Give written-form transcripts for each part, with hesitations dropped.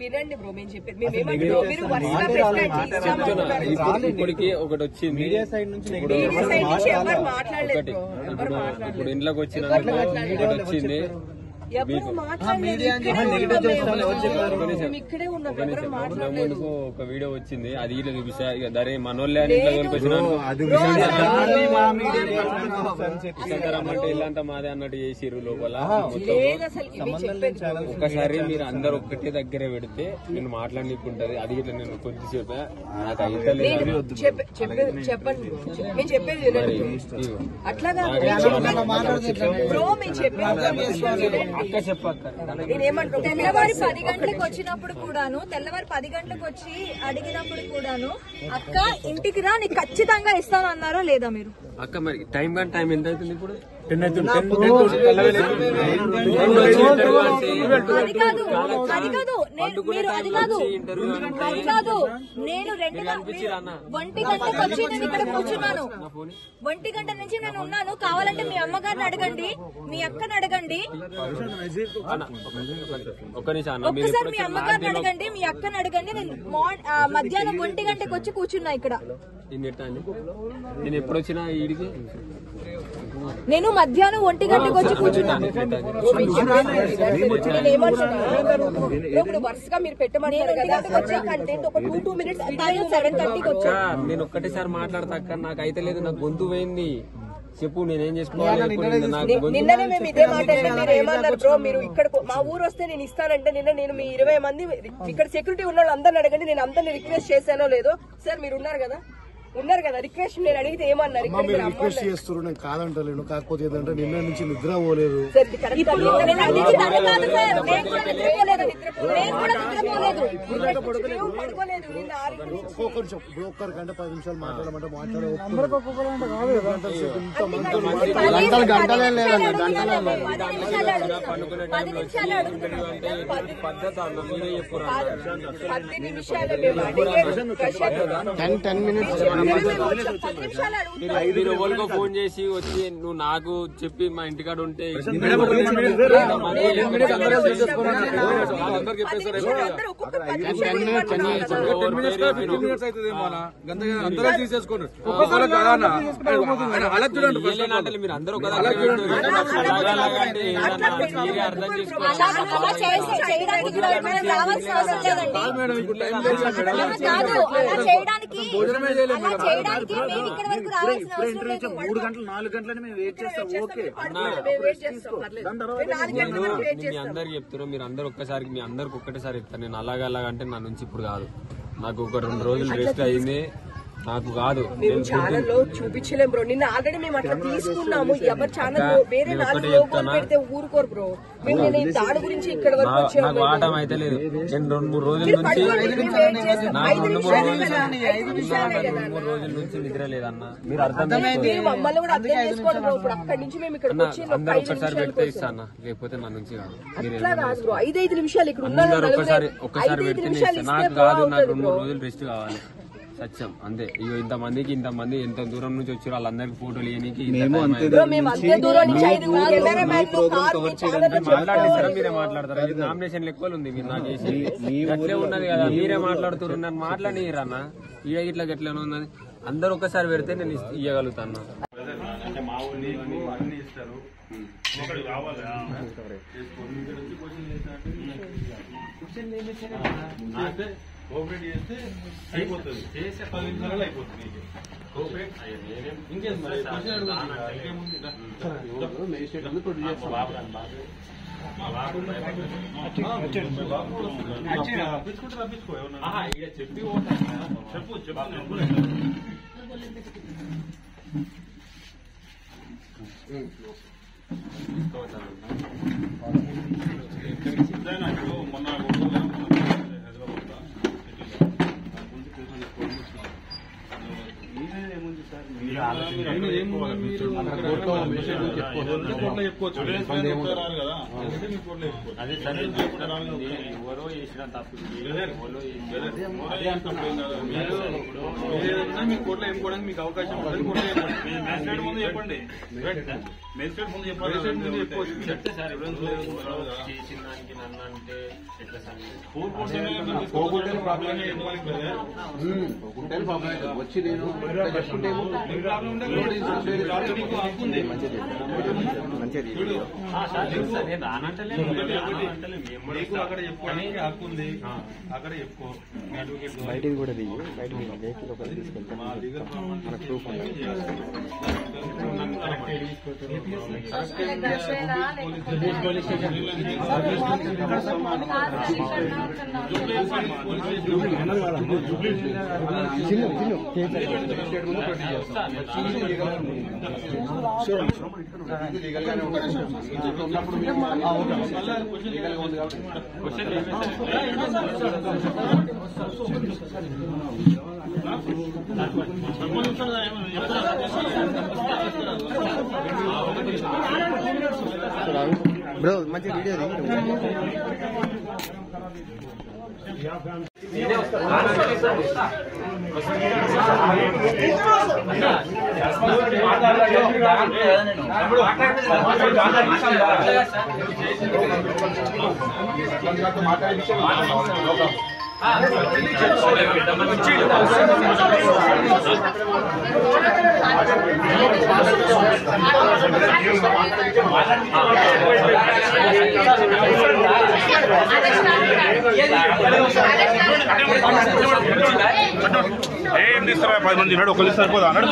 వినండి బ్రో, మేము చెప్పేది ఇప్పటికి ఒకటి వచ్చింది మీడియా సైడ్ నుంచి ఇప్పుడు ఇంట్లోకి వచ్చిన వచ్చింది ఒక వీడియో వచ్చింది, అది ఇట్లా చూపిస్తా దరే మనోళ్ళే రమ్మంటే ఇల్లంతా మాదే అన్నట్టు చేసిర్రు లోపల. ఒకసారి మీరు అందరు ఒక్కటే దగ్గర పెడితే నేను మాట్లాడనికుంటది, అది ఇట్లా నేను కొద్దిసేపు నాకు అయితే చెప్పండి అక్క చెప్పక్క. తెల్లవారి 10 గంటలకు వచ్చినప్పుడు కూడాను, తెల్లవారి 10 గంటలకు వచ్చి అడిగినప్పుడు కూడాను అక్క ఇంటికి రా నీకు ఖచ్చితంగా ఇస్తాను అన్నారా లేదా మీరు? అక్క మరి టైం ఎంత అవుతుంది ఇప్పుడు? అది కాదు నేను 1 గంటకు వచ్చి నేను ఇక్కడ కూర్చున్నాను. 1 గంట నుంచి నేను ఉన్నాను. కావాలంటే మీ అమ్మగారిని అడగండి, మీ అక్కని అడగండి, ఒక్కసారి మీ అమ్మగారిని అడగండి, మీ అక్కని అడగండి. నేను మధ్యాహ్నం 1 గంటకు వచ్చి కూర్చున్నా ఇక్కడ. నేను ఎప్పుడు వచ్చినా ఈడికి నేను మధ్యాహ్నం 1 గంటకు వచ్చి కూర్చున్నాను. ఇప్పుడు వరుసగా మీరు పెట్టమన్నారు కదా, వచ్చే కంటెంట్ ఒక 2 minutes 7:30కి వచ్చా. నేను ఒక్కటేసారి మాట్లాడతా అక్క, నాకు అయితే లేదు, నాకు గొంతు పోయింది. చెప్పు నేనేం చేసుకోవాలి? నిన్ననే మేము ఇదే మాట అంటే మీరు ఏమన్నారు బ్రో, మీరు ఇక్కడ మా ఊరు వస్తే నేను ఇస్తానంటే నిన్న నేను మీ 20 మంది ఇక్కడ సెక్యూరిటీ ఉన్న వాళ్ళు అందరిని అడగండి, నేను అందరిని రిక్వెస్ట్ చేశానో లేదో. సార్ మీరు ఉన్నారు కదా రిక్వెస్ట్ నేను అడిగితే ఏమన్నారు? రిక్వెస్ట్ చేస్తారు, నేను కాదంటలేను. కాకపోతే ఏంటంటే నిన్న నుంచి నిద్ర పోలేదు. ఒక్కరి గంట 10 నిమిషాలు మాట్లాడమంటే ఫోన్ చేసి వచ్చి నువ్వు నాకు చెప్పి మా ఇంటికాడ ఉంటే మీరు అందరూ అర్థం చేసుకోండి. 3 గంటలు 4 గంటలని మేము వెయిట్ చేస్తాం. ఓకే మీ అందరికి చెప్తారు, మీరు అందరు ఒక్కసారి మీ అందరికి ఒక్కటేసారి చెప్తారు. నేను అలాగంటే నా నుంచి ఇప్పుడు కాదు, నాకు ఒక 2 రోజులు రెస్ట్ అయింది, నాకు కాదు. మేము ఛానల్ లో చూపించలేం బ్రో, నిన్న ఆల్రెడీ మేము అట్లా తీసుకున్నాము. ఎవరి ఛానల్ వేరే 4 లోగోలు పెడితే ఊరుకోరు బ్రో. దాని గురించి ఇక్కడ వరకు నాకు వాటం అయితే లేదు. నేను 2-3 రోజుల నుంచి 3 రోజుల నుంచి నిద్ర లేదన్న. మీరు అర్థం మమ్మల్ని కూడా అర్థం చేసుకోండి బ్రో. ఇప్పుడు అక్కడి నుంచి మేము ఇక్కడ అందరూ ఒక్కసారి పెడితే ఇస్తా అన్న, లేకపోతే నా నుంచి కాదు. 5 నిమిషాలు ఇక్కడ అందరూ ఒక్కసారి పెడితే నాకు కాదు, నాకు 2-3 రోజులు రెస్ట్ కావాలి. సత్యం అంతే. ఇగో ఇంతమంది ఎంత దూరం నుంచి వచ్చారు వాళ్ళందరికి ఫోటోలు ఇవ్వడానికి మాట్లాడేస్తారా? మీరే మాట్లాడతారా? ఇది నామినేషన్ లెక్కలు ఉంది, మీరు నాకు చేసి అట్లే ఉన్నది కదా, మీరే మాట్లాడుతున్నారు. నన్ను మాట్లాడిరన్నా ఇట్లా గట్లే ఉన్నది. అందరు ఒక్కసారి పెడితే నేను ఇవ్వగలుగుతాను. కోఆపరేట్ చేస్తే అయిపోతుంది, చేసే 10 నిమిషాలలో అయిపోతుంది. కోఆపరేట్ ఇంకేం రప్పించుకో చెప్పి చెప్పు మొన్న ఏముంది సార్ అదే సరే ఎవరో చేసిన తప్పు మీ కోర్టులో చెప్పుకోవడానికి మీకు అవకాశం ఉంటుంది. మేజిస్ట్రేట్ ముందు చెప్పండి. మేజిస్ట్రేట్ ముందు చెప్పాలి. చెప్తే సార్ చేసిన దానికి నన్ను అంటే ఎట్లా సార్ వచ్చి నేను చెప్పుకుంటే నేను రానంటలే నీకు అక్కడ చెప్పుకోవడానికి హక్కు ఉంది. అక్కడ చెప్పుకో. బయటికి కూడా దిగి బయటకి వెహికల్ ఒకటి తీసుకెళ్తాను మనకు ప్రూఫ్ లీగల్గానే ఉన్నప్పుడు లీగల్గా ఉంది కాబట్టి బ్రో మంచి వీడియో ఏం తీస్తారా? 10 మంది ఉన్నాడు. ఒకరు సరిపోదా అన్నాడు.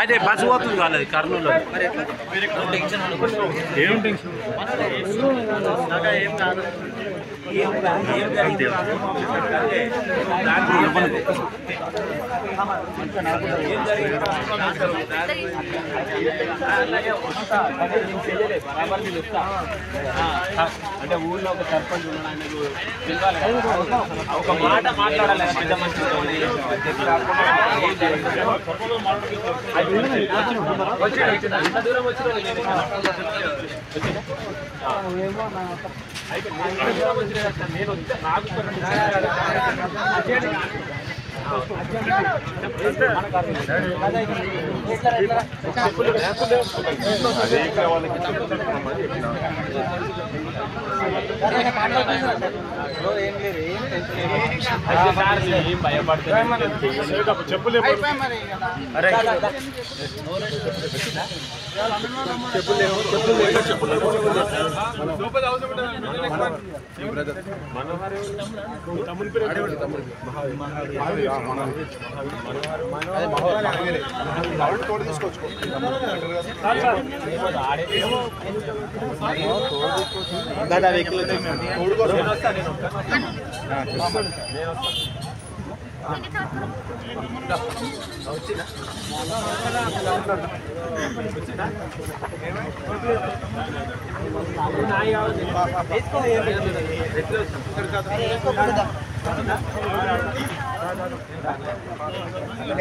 అదే బస్సు పోతుంది కాలేదు కర్నూలు ఏం టెన్షన్ ఏం కాదు అంటే ఊళ్ళో ఒక సర్పంచ్ ఉన్నాడు, ఒక మాట మాట్లాడాలి పెద్ద మనిషితో. అంత దూరం వచ్చిన నేను వస్తే నాకు ఏం భయపడతారు చెప్పులే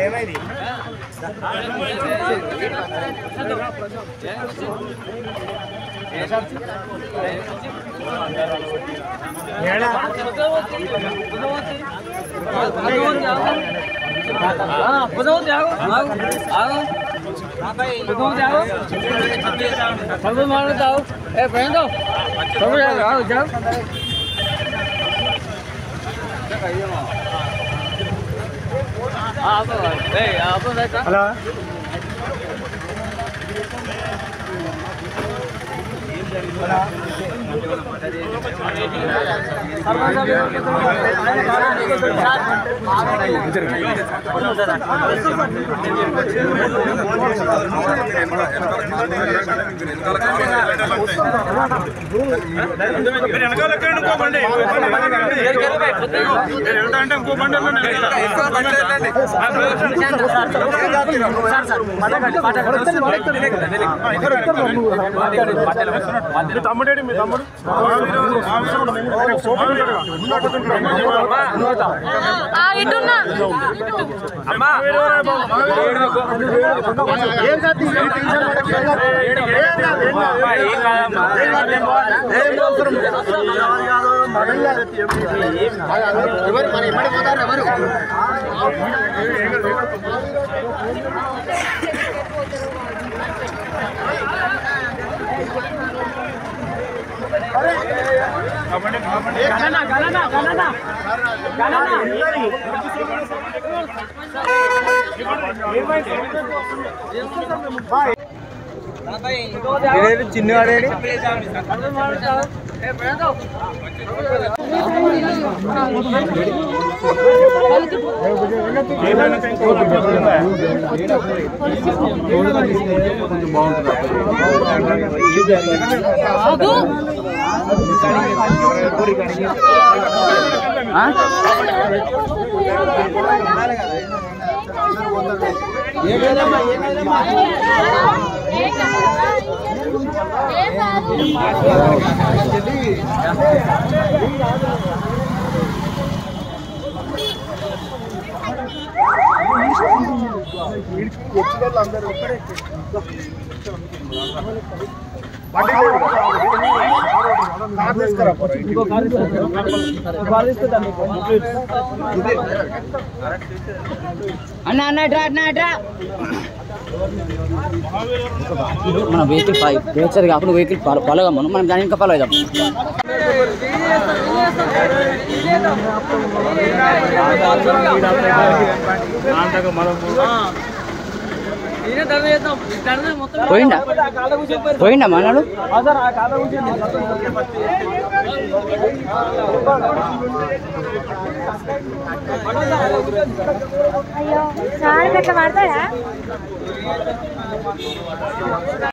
ఏమైంది హలో తమ్ముడేడి మీ తమ్ముడు చిన్నవాడేడి మన వెహికల్ వేస్తారు కాకుండా వెహికల్ ఫాలో కమ్మను మనం దాని ఇంకా ఫాలో అవుతాం. పోయిండా మనడు అయ్యో చాలా పెద్ద పడతాడా